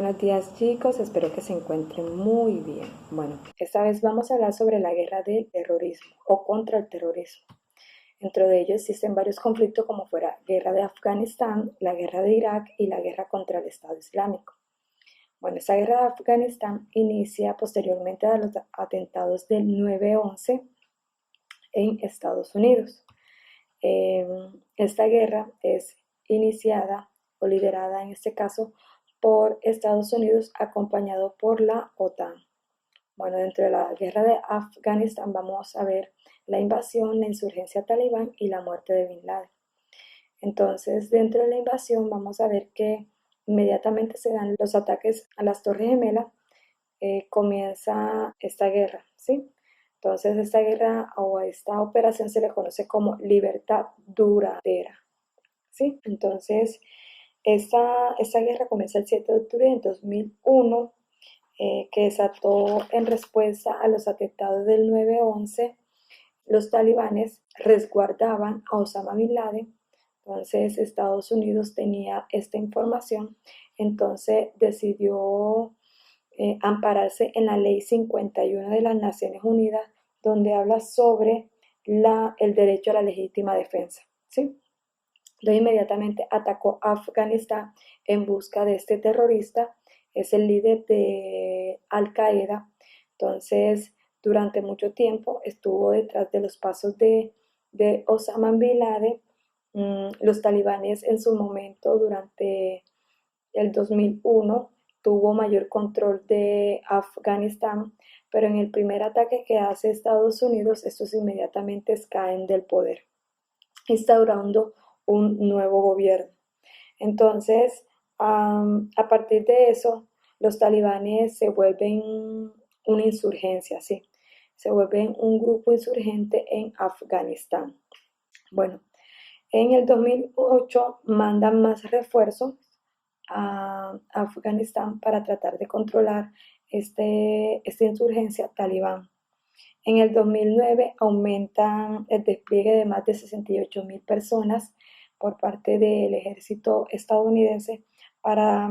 Buenos días chicos, espero que se encuentren muy bien. Bueno, esta vez vamos a hablar sobre la guerra del terrorismo o contra el terrorismo. Dentro de ellos existen varios conflictos como fuera guerra de Afganistán, la guerra de Irak y la guerra contra el Estado Islámico. Bueno, esta guerra de Afganistán inicia posteriormente a los atentados del 9/11 en Estados Unidos. Esta guerra es iniciada o liderada en este caso por Estados Unidos acompañado por la OTAN. Bueno, dentro de la guerra de Afganistán vamos a ver la invasión, la insurgencia talibán y la muerte de Bin Laden. Entonces, dentro de la invasión vamos a ver que inmediatamente se dan los ataques a las Torres Gemelas, comienza esta guerra, ¿sí? Entonces, esta guerra o esta operación se le conoce como libertad duradera, ¿sí? Entonces, esta guerra comienza el 7 de octubre de 2001, que desató en respuesta a los atentados del 9/11. Los talibanes resguardaban a Osama Bin Laden. Entonces Estados Unidos tenía esta información, entonces decidió ampararse en la Ley 51 de las Naciones Unidas, donde habla sobre el derecho a la legítima defensa, ¿sí? Entonces inmediatamente atacó a Afganistán en busca de este terrorista, es el líder de Al-Qaeda. Entonces durante mucho tiempo estuvo detrás de los pasos de Osama Bin Laden. Los talibanes en su momento durante el 2001 tuvo mayor control de Afganistán, pero en el primer ataque que hace Estados Unidos, estos inmediatamente caen del poder, instaurando un nuevo gobierno. Entonces, a partir de eso, los talibanes se vuelven una insurgencia, ¿sí? Se vuelven un grupo insurgente en Afganistán. Bueno, en el 2008 mandan más refuerzos a Afganistán para tratar de controlar esta insurgencia talibán. En el 2009 aumentan el despliegue de más de 68,000 personas por parte del ejército estadounidense para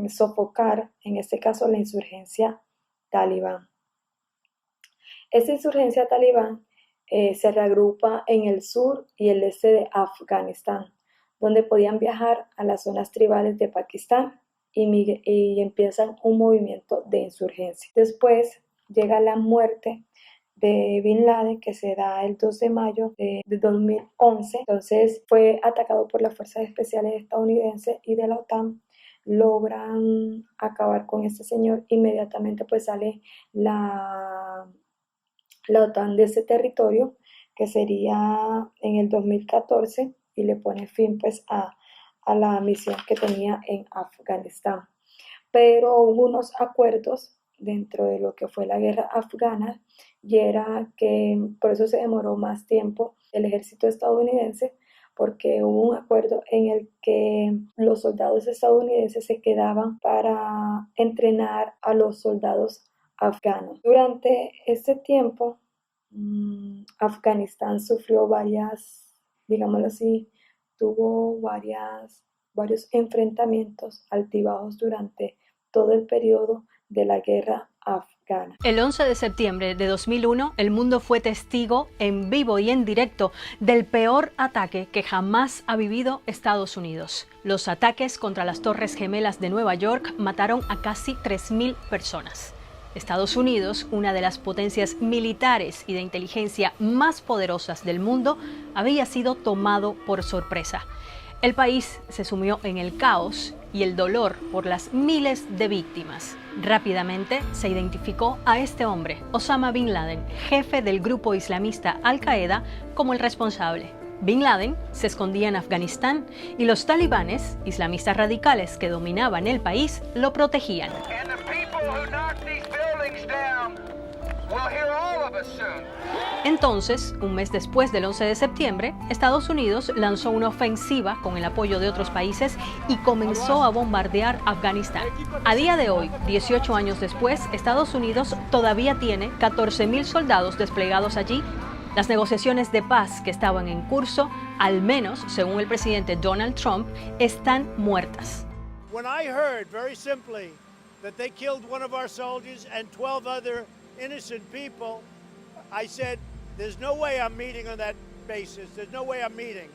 sofocar, en este caso, la insurgencia talibán. Esta insurgencia talibán se reagrupa en el sur y el este de Afganistán, donde podían viajar a las zonas tribales de Pakistán y empiezan un movimiento de insurgencia. Después llega la muerte de Bin Laden, que se da el 2 de mayo de 2011. Entonces fue atacado por las fuerzas especiales estadounidenses y de la OTAN. Logran acabar con este señor. Inmediatamente pues sale la OTAN de ese territorio, que sería en el 2014, y le pone fin pues a la misión que tenía en Afganistán. Pero hubo unos acuerdos dentro de lo que fue la guerra afgana, y era que por eso se demoró más tiempo el ejército estadounidense, porque hubo un acuerdo en el que los soldados estadounidenses se quedaban para entrenar a los soldados afganos. Durante este tiempo, Afganistán sufrió varias, digámoslo así, tuvo varios enfrentamientos altibajos durante todo el periodo de la guerra afgana. El 11 de septiembre de 2001, el mundo fue testigo en vivo y en directo del peor ataque que jamás ha vivido Estados Unidos. Los ataques contra las Torres Gemelas de Nueva York mataron a casi 3,000 personas. Estados Unidos, una de las potencias militares y de inteligencia más poderosas del mundo, había sido tomado por sorpresa. El país se sumió en el caos y el dolor por las miles de víctimas. Rápidamente se identificó a este hombre, Osama Bin Laden, jefe del grupo islamista Al-Qaeda, como el responsable. Bin Laden se escondía en Afganistán y los talibanes, islamistas radicales que dominaban el país, lo protegían. Entonces, un mes después del 11 de septiembre, Estados Unidos lanzó una ofensiva con el apoyo de otros países y comenzó a bombardear Afganistán. A día de hoy, 18 años después, Estados Unidos todavía tiene 14,000 soldados desplegados allí. Las negociaciones de paz que estaban en curso, al menos según el presidente Donald Trump, están muertas. When I heard very simply that they killed one of our soldiers and 12 other innocent people, I said, there's no way I'm meeting on that basis. There's no way I'm meeting.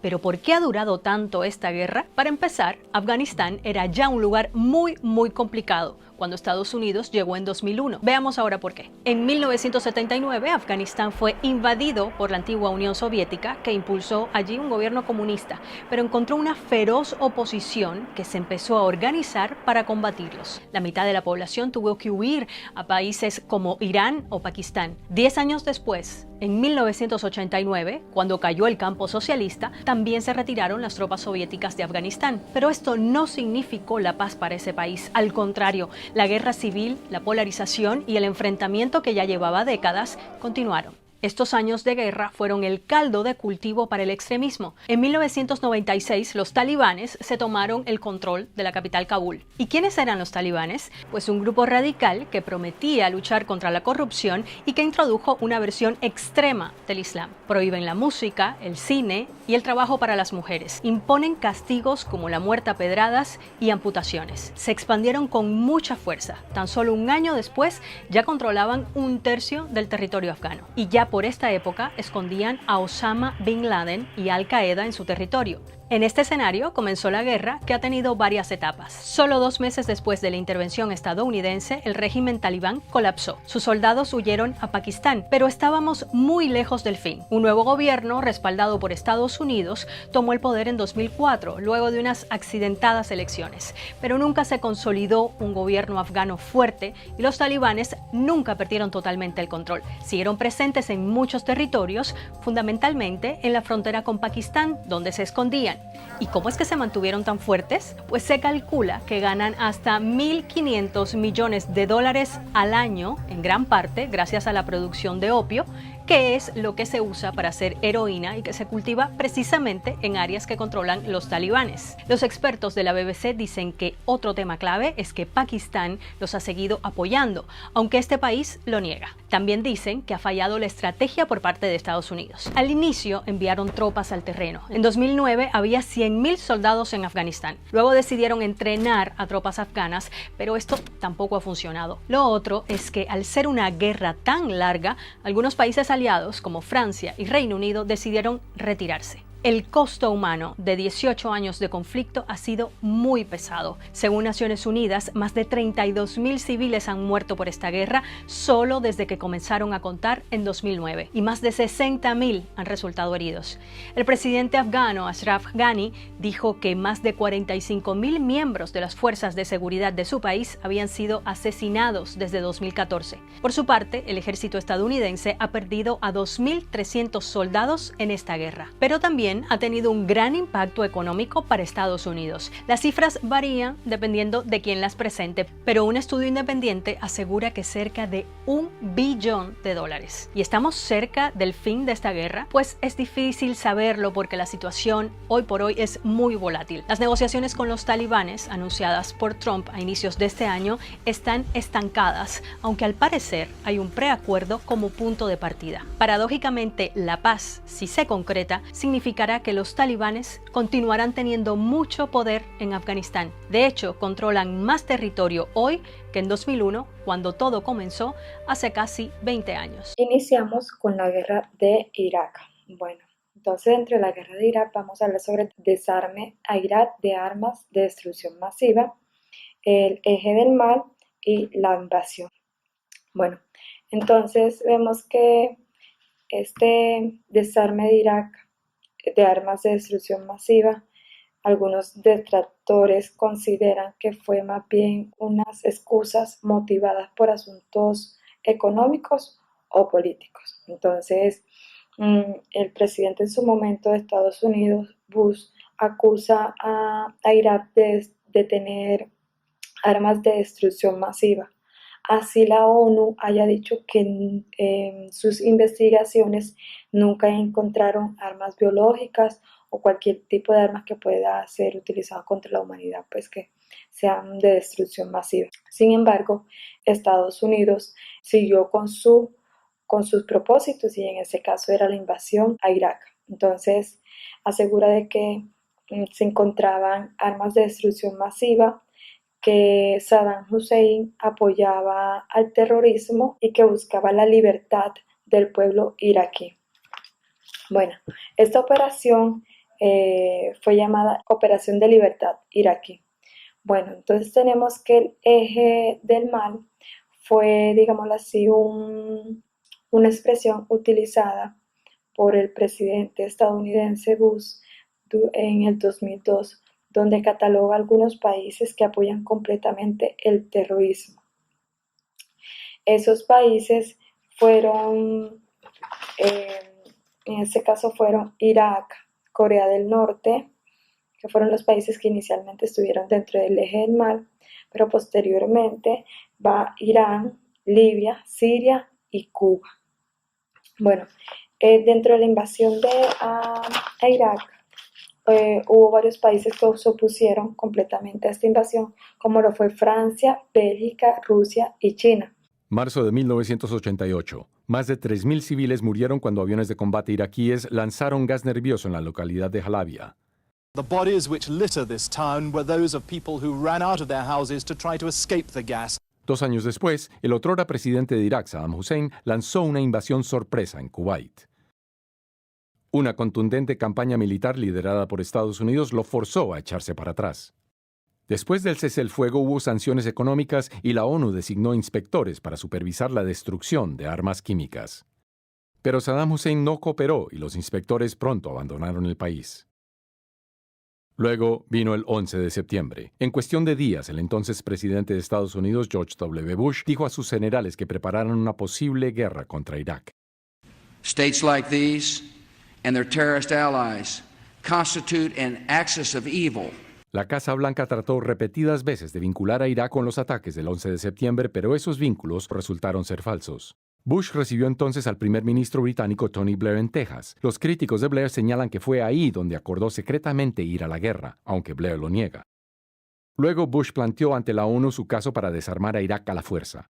¿Pero por qué ha durado tanto esta guerra? Para empezar, Afganistán era ya un lugar muy complicado cuando Estados Unidos llegó en 2001. Veamos ahora por qué. En 1979, Afganistán fue invadido por la antigua Unión Soviética, que impulsó allí un gobierno comunista, pero encontró una feroz oposición que se empezó a organizar para combatirlos. La mitad de la población tuvo que huir a países como Irán o Pakistán. 10 años después, en 1989, cuando cayó el campo socialista, también se retiraron las tropas soviéticas de Afganistán. Pero esto no significó la paz para ese país. Al contrario, la guerra civil, la polarización y el enfrentamiento que ya llevaba décadas continuaron. Estos años de guerra fueron el caldo de cultivo para el extremismo. En 1996, los talibanes se tomaron el control de la capital Kabul. ¿Y quiénes eran los talibanes? Pues un grupo radical que prometía luchar contra la corrupción y que introdujo una versión extrema del Islam. Prohíben la música, el cine y el trabajo para las mujeres. Imponen castigos como la muerte a pedradas y amputaciones. Se expandieron con mucha fuerza. Tan solo un año después ya controlaban un tercio del territorio afgano. Y ya por esta época escondían a Osama Bin Laden y Al Qaeda en su territorio. En este escenario comenzó la guerra, que ha tenido varias etapas. Solo 2 meses después de la intervención estadounidense, el régimen talibán colapsó. Sus soldados huyeron a Pakistán, pero estábamos muy lejos del fin. Un nuevo gobierno, respaldado por Estados Unidos, tomó el poder en 2004, luego de unas accidentadas elecciones. Pero nunca se consolidó un gobierno afgano fuerte y los talibanes nunca perdieron totalmente el control. Siguieron presentes en muchos territorios, fundamentalmente en la frontera con Pakistán, donde se escondían. ¿Y cómo es que se mantuvieron tan fuertes? Pues se calcula que ganan hasta 1.500 millones de dólares al año, en gran parte gracias a la producción de opio, que es lo que se usa para hacer heroína y que se cultiva precisamente en áreas que controlan los talibanes. Los expertos de la BBC dicen que otro tema clave es que Pakistán los ha seguido apoyando, aunque este país lo niega. También dicen que ha fallado la estrategia por parte de Estados Unidos. Al inicio enviaron tropas al terreno. En 2009 había 100.000 soldados en Afganistán. Luego decidieron entrenar a tropas afganas, pero esto tampoco ha funcionado. Lo otro es que al ser una guerra tan larga, algunos países aliados como Francia y Reino Unido decidieron retirarse. El costo humano de 18 años de conflicto ha sido muy pesado. Según Naciones Unidas, más de 32.000 civiles han muerto por esta guerra solo desde que comenzaron a contar en 2009 y más de 60.000 han resultado heridos. El presidente afgano Ashraf Ghani dijo que más de 45.000 miembros de las fuerzas de seguridad de su país habían sido asesinados desde 2014. Por su parte, el ejército estadounidense ha perdido a 2.300 soldados en esta guerra, pero también ha tenido un gran impacto económico para Estados Unidos. Las cifras varían dependiendo de quién las presente, pero un estudio independiente asegura que cerca de $1 billón. ¿Y estamos cerca del fin de esta guerra? Pues es difícil saberlo porque la situación hoy por hoy es muy volátil. Las negociaciones con los talibanes, anunciadas por Trump a inicios de este año, están estancadas, aunque al parecer hay un preacuerdo como punto de partida. Paradójicamente, la paz, si se concreta, significará que los talibanes continuarán teniendo mucho poder en Afganistán. De hecho, controlan más territorio hoy que en 2001, cuando todo comenzó hace casi 20 años. Iniciamos con la guerra de Irak. Bueno, entonces dentro de la guerra de Irak vamos a hablar sobre el desarme a Irak de armas de destrucción masiva, el eje del mal y la invasión. Bueno, entonces vemos que este desarme de Irak de armas de destrucción masiva, algunos detractores consideran que fue más bien unas excusas motivadas por asuntos económicos o políticos. Entonces, el presidente en su momento de Estados Unidos, Bush, acusa a Irak de tener armas de destrucción masiva. Así la ONU haya dicho que en sus investigaciones nunca encontraron armas biológicas o cualquier tipo de armas que pueda ser utilizada contra la humanidad, pues que sean de destrucción masiva. Sin embargo, Estados Unidos siguió con sus propósitos y en ese caso era la invasión a Irak. Entonces, asegura de que se encontraban armas de destrucción masiva que Saddam Hussein apoyaba al terrorismo y que buscaba la libertad del pueblo iraquí. Bueno, esta operación fue llamada Operación de Libertad Iraquí. Bueno, entonces tenemos que el eje del mal fue, digámoslo así, una expresión utilizada por el presidente estadounidense Bush en el 2002, donde cataloga algunos países que apoyan completamente el terrorismo. Esos países fueron, en este caso fueron Irak, Corea del Norte, que fueron los países que inicialmente estuvieron dentro del eje del mal, pero posteriormente va Irán, Libia, Siria y Cuba. Bueno, dentro de la invasión a Irak, hubo varios países que se opusieron completamente a esta invasión, como lo fue Francia, Bélgica, Rusia y China. Marzo de 1988. Más de 3.000 civiles murieron cuando aviones de combate iraquíes lanzaron gas nervioso en la localidad de Halabia. The bodies which litter this town were those of people who ran out of their houses to try to escape the gas. 2 años después, el otrora presidente de Irak, Saddam Hussein, lanzó una invasión sorpresa en Kuwait. Una contundente campaña militar liderada por Estados Unidos lo forzó a echarse para atrás. Después del cese el fuego hubo sanciones económicas y la ONU designó inspectores para supervisar la destrucción de armas químicas. Pero Saddam Hussein no cooperó y los inspectores pronto abandonaron el país. Luego vino el 11 de septiembre. En cuestión de días, el entonces presidente de Estados Unidos, George W. Bush, dijo a sus generales que prepararan una posible guerra contra Irak. States like these and their terrorist allies constitute an axis of evil. La Casa Blanca trató repetidas veces de vincular a Irak con los ataques del 11 de septiembre, pero esos vínculos resultaron ser falsos. Bush recibió entonces al primer ministro británico Tony Blair en Texas. Los críticos de Blair señalan que fue ahí donde acordó secretamente ir a la guerra, aunque Blair lo niega. Luego Bush planteó ante la ONU su caso para desarmar a Irak a la fuerza.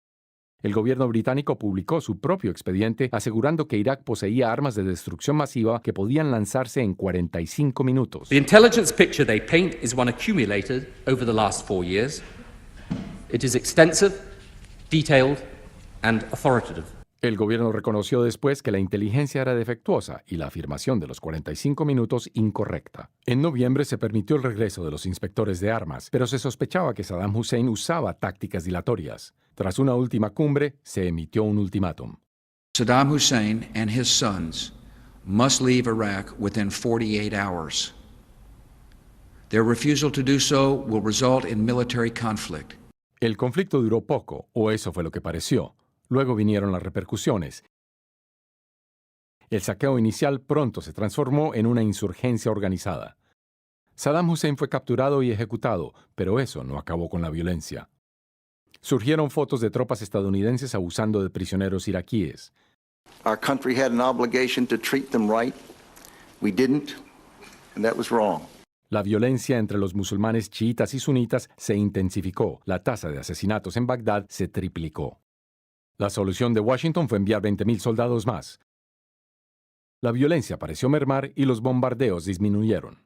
El gobierno británico publicó su propio expediente asegurando que Irak poseía armas de destrucción masiva que podían lanzarse en 45 minutos. The intelligence picture they paint is one accumulated over the last 4 years. It is extensive, detailed, and authoritative. El gobierno reconoció después que la inteligencia era defectuosa y la afirmación de los 45 minutos incorrecta. En noviembre se permitió el regreso de los inspectores de armas, pero se sospechaba que Saddam Hussein usaba tácticas dilatorias. Tras una última cumbre, se emitió un ultimátum. Saddam Hussein and his sons must leave Iraq within 48 hours. Their refusal to do so will result in military conflict. El conflicto duró poco, o eso fue lo que pareció. Luego vinieron las repercusiones. El saqueo inicial pronto se transformó en una insurgencia organizada. Saddam Hussein fue capturado y ejecutado, pero eso no acabó con la violencia. Surgieron fotos de tropas estadounidenses abusando de prisioneros iraquíes. Our country had an obligation to treat them right. We didn't, and that was wrong. La violencia entre los musulmanes chiitas y sunitas se intensificó. La tasa de asesinatos en Bagdad se triplicó. La solución de Washington fue enviar 20.000 soldados más. La violencia pareció mermar y los bombardeos disminuyeron.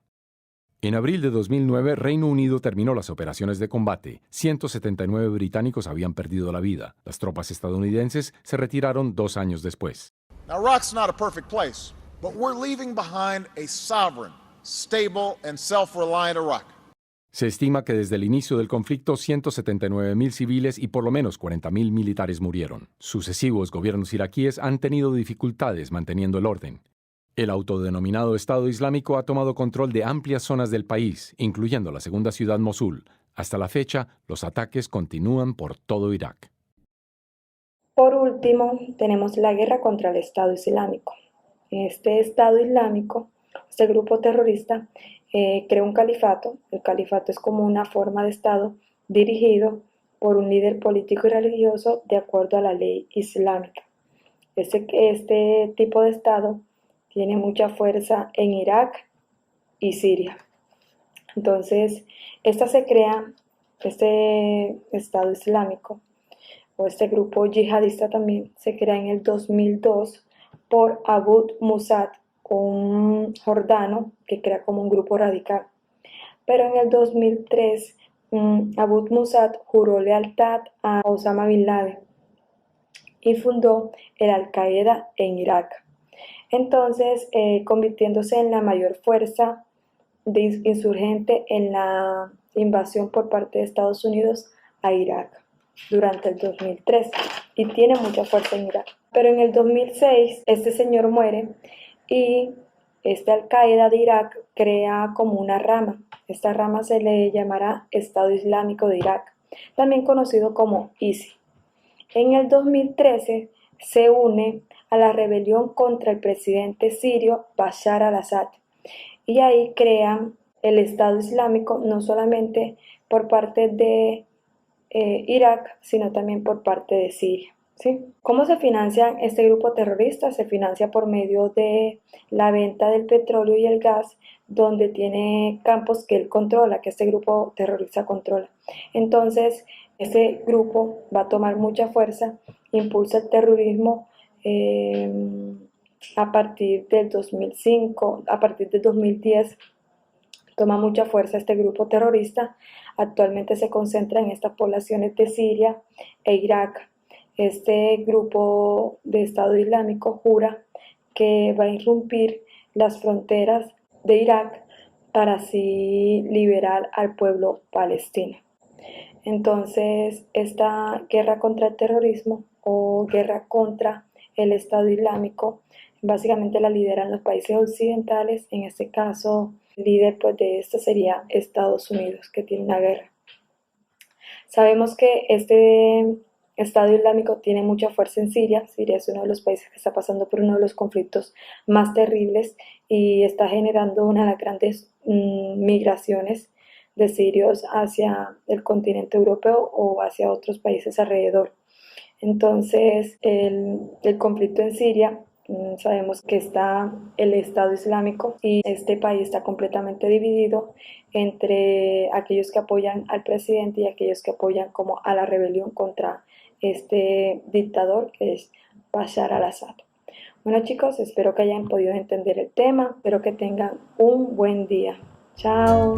En abril de 2009, Reino Unido terminó las operaciones de combate. 179 británicos habían perdido la vida. Las tropas estadounidenses se retiraron 2 años después. Now, Iraq's not a perfect place, but we're leaving behind a sovereign, stable, and self-reliant Iraq. Se estima que desde el inicio del conflicto 179.000 civiles y por lo menos 40.000 militares murieron. Sucesivos gobiernos iraquíes han tenido dificultades manteniendo el orden. El autodenominado Estado Islámico ha tomado control de amplias zonas del país, incluyendo la segunda ciudad Mosul. Hasta la fecha, los ataques continúan por todo Irak. Por último, tenemos la guerra contra el Estado Islámico. Este Estado Islámico, este grupo terrorista, creó un califato. El califato es como una forma de Estado dirigido por un líder político y religioso de acuerdo a la ley islámica. Este tipo de Estado tiene mucha fuerza en Irak y Siria. Entonces, este Estado Islámico o este grupo yihadista también se crea en el 2002 por Abu Musad, un jordano que crea como un grupo radical. Pero en el 2003 Abu Musab juró lealtad a Osama Bin Laden y fundó el Al-Qaeda en Irak. Entonces, convirtiéndose en la mayor fuerza insurgente en la invasión por parte de Estados Unidos a Irak durante el 2003 y tiene mucha fuerza en Irak. Pero en el 2006 este señor muere y este Al-Qaeda de Irak crea como una rama. Esta rama se le llamará Estado Islámico de Irak, también conocido como ISI. En el 2013 se une a la rebelión contra el presidente sirio Bashar al-Assad y ahí crean el Estado Islámico no solamente por parte de Irak, sino también por parte de Siria. ¿Sí? ¿Cómo se financia este grupo terrorista? Se financia por medio de la venta del petróleo y el gas, donde tiene campos que él controla, que este grupo terrorista controla. Entonces, este grupo va a tomar mucha fuerza, impulsa el terrorismo a partir del 2005, a partir del 2010, toma mucha fuerza este grupo terrorista. Actualmente se concentra en estas poblaciones de Siria e Irak. Este grupo de Estado Islámico jura que va a irrumpir las fronteras de Irak para así liberar al pueblo palestino. Entonces, esta guerra contra el terrorismo o guerra contra el Estado Islámico básicamente la lideran los países occidentales. En este caso, el líder pues, de esto sería Estados Unidos, que tiene una guerra. Sabemos que este Estado Islámico tiene mucha fuerza en Siria. Siria es uno de los países que está pasando por uno de los conflictos más terribles y está generando una de las grandes migraciones de sirios hacia el continente europeo o hacia otros países alrededor. Entonces, el conflicto en Siria, sabemos que está el Estado Islámico y este país está completamente dividido entre aquellos que apoyan al presidente y aquellos que apoyan como a la rebelión contra este dictador que es Bashar al-Assad. Bueno chicos, espero que hayan podido entender el tema, espero que tengan un buen día. Chao.